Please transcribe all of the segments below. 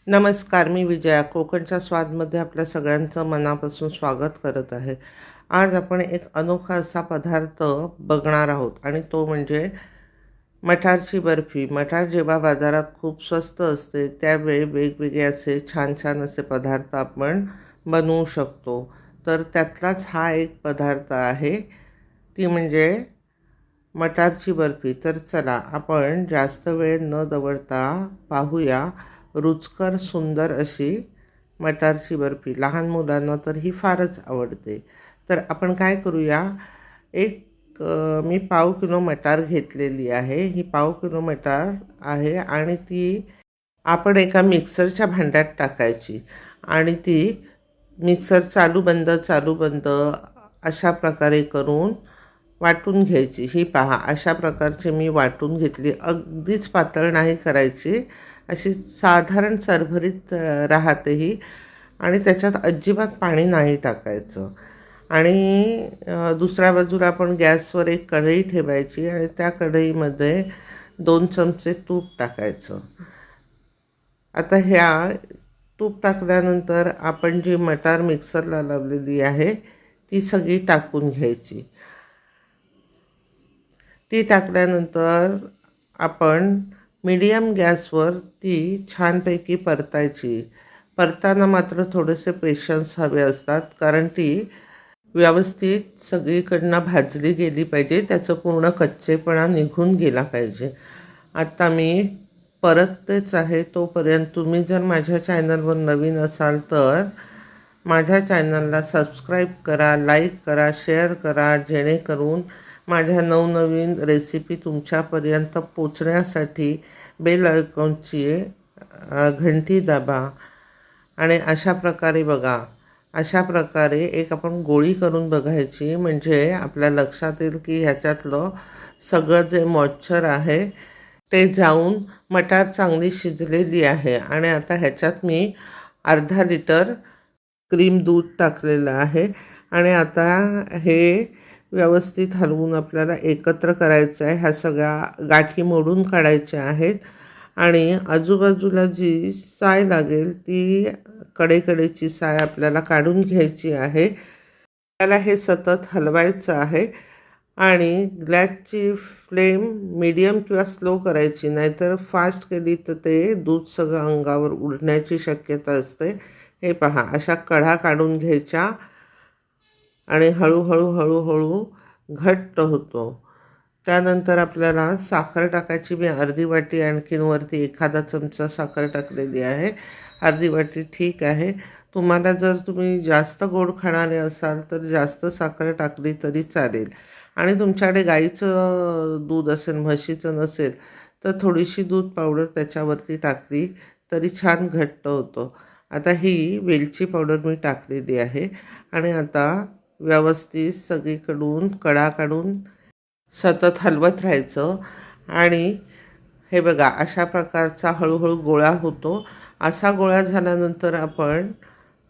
नमस्कार, मी विजया कोकणच्या स्वादमध्ये आपल्या सगळ्यांचं मनापासून स्वागत करत आहे. आज आपण एक अनोखा असा पदार्थ बघणार आहोत आणि तो म्हणजे मटारची बर्फी. मटार जेव्हा बाजारात खूप स्वस्त असते त्यावेळी वेगवेगळे असे छान छान असे पदार्थ आपण बनवू शकतो. तर त्यातलाच हा एक पदार्थ आहे, ती म्हणजे मटारची बर्फी. तर चला आपण जास्त वेळ न दवडता पाहूया रुचकर सुंदर अशी मटारची बर्फी. लहान मुलांना तर ही फारच आवडते. तर आपण काय करूया, मी पाव किलो मटार घेतलेली आहे. ही पाव किलो मटार आहे आणि ती आपण एका मिक्सरच्या भांड्यात टाकायची आणि ती मिक्सर चालू बंद अशा प्रकारे करून वाटून घ्यायची. ही पहा, अशा प्रकारची मी वाटून घेतली. अगदीच पातळ नाही करायची, अशी साधारण सरभरीत राहते ही. आणि त्याच्यात अजिबात पाणी नाही टाकायचं. आणि दुसऱ्या बाजूला आपण गॅसवर एक कढई ठेवायची आणि त्या कढईमध्ये 2 चमचे तूप टाकायचं. आता ह्या तूप टाकल्यानंतर आपण जी मटार मिक्सरला लावलेली आहे ती सगळी टाकून घ्यायची. ती टाकल्यानंतर आपण मीडियम गॅसवर ती छानपैकी परतायची. परताना मात्र थोडेसे पेशन्स हवे असतात, कारण ती व्यवस्थित सगळीकडनं भाजली गेली पाहिजे, त्याचं पूर्ण कच्चेपणा निघून गेला पाहिजे. आता मी परततेच आहे. तोपर्यंत तुम्ही जर माझ्या चॅनलवर नवीन असाल तर माझ्या चॅनलला सबस्क्राईब करा, लाईक करा, शेअर करा, जेणेकरून माझ्या नवनवीन रेसिपी तुमच्यापर्यंत पोचण्यासाठी बेल आयकॉनची घंटी दाबा. आणि अशा प्रकारे बघा, अशा प्रकारे एक आपण गोळी करून बघायची, म्हणजे आपल्या लक्षात येईल की ह्याच्यातलं सगळं जे मॉइश्चर आहे ते जाऊन मटार चांगली शिजलेली आहे. आणि आता ह्याच्यात मी अर्धा लिटर क्रीम दूध टाकलेलं आहे आणि आता हे व्यवस्थित हलवून आपल्याला एकत्र करायचं आहे. ह्या सगळ्या गाठी मोडून काढायच्या आहेत आणि आजूबाजूला जी साय लागेल ती कडेकडेची साय आपल्याला काढून घ्यायची आहे. त्याला हे सतत हलवायचं आहे आणि गॅसची फ्लेम मीडियम किंवा स्लो करायची, नाहीतर फास्ट केली तर ते दूध सगळं अंगावर उडण्याची शक्यता असते. हे पहा, अशा कढा काढून घ्यायच्या आणि हळूहळू घट्ट होतो. त्यानंतर आपल्याला साखर टाकायची. मी अर्धी वाटी आणखीन वरती एखादा चमचा साखर टाकलेली आहे. अर्धी वाटी ठीक आहे. तुम्ही जास्त गोड खाणारे असाल तर जास्त साखर टाकली तरी चालेल. आणि तुमच्याकडे गाईचं दूध असेल, म्हशीचं नसेल, तर थोडीशी दूध पावडर त्याच्यावरती टाकली तरी छान घट्ट होतं. आता ही वेलची पावडर मी टाकलेली आहे आणि आता व्यवस्थित सगळीकडून कडा काढून सतत हलवत राहायचं. आणि हे बघा, अशा प्रकारचा हळूहळू गोळा होतो. असा गोळा झाल्यानंतर आपण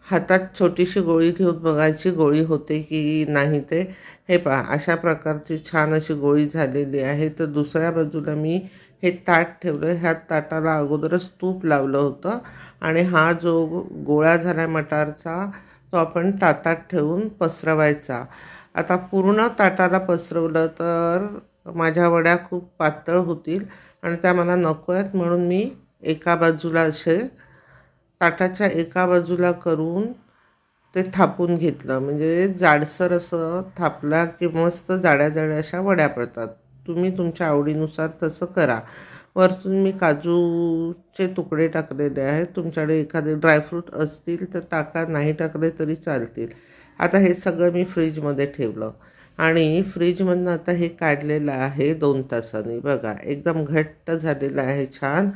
हातात छोटीशी गोळी घेऊन बघायची गोळी होते की नाही ते. हे पहा, अशा प्रकारची छान अशी गोळी झालेली आहे. तर दुसऱ्या बाजूला मी हे ताट ठेवलं. ह्या ताटाला अगोदरच तूप लावलं होतं आणि हा जो गोळा झाला मटारचा तो आपण ताटात ठेवून पसरवायचा. आता पूर्ण ताटाला पसरवलं तर माझ्या वड्या खूप पातळ होतील आणि त्या मला नको आहेत, म्हणून मी एका बाजूला असे ताटाच्या एका बाजूला करून ते थापून घेतलं. म्हणजे जाडसर असं थापला की मस्त जाड्या जाड्या अशा वड्या पडतात. तुम्ही तुमच्या आवडीनुसार तसं करा. वरतून मी काजूचे तुकडे टाकलेले आहेत. तुमच्याकडे एखादे ड्रायफ्रूट असतील तर टाका, नाही टाकले तरी चालतील. आता हे सगळं मी फ्रीजमध्ये ठेवलं आणि फ्रीजमधून आता हे काढलेलं आहे 2 तासांनी. बघा, एकदम घट्ट झालेलं आहे, छान.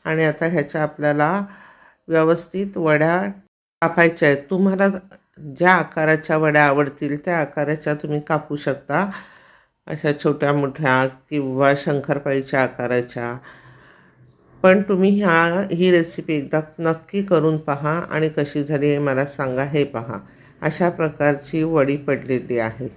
आणि आता ह्याच्या आपल्याला व्यवस्थित वड्या कापायच्या आहेत. तुम्हाला ज्या आकाराच्या वड्या आवडतील त्या आकाराच्या तुम्ही कापू शकता, अशा छोट्या मोठ्या किंवा शंकरपाळीच्या आकाराच्या. पण तुम्ही ही रेसिपी एकदा नक्की करून पहा आणि कशी झाली हे मला सांगा. हे पहा, अशा प्रकारची वडी पडलेली आहे.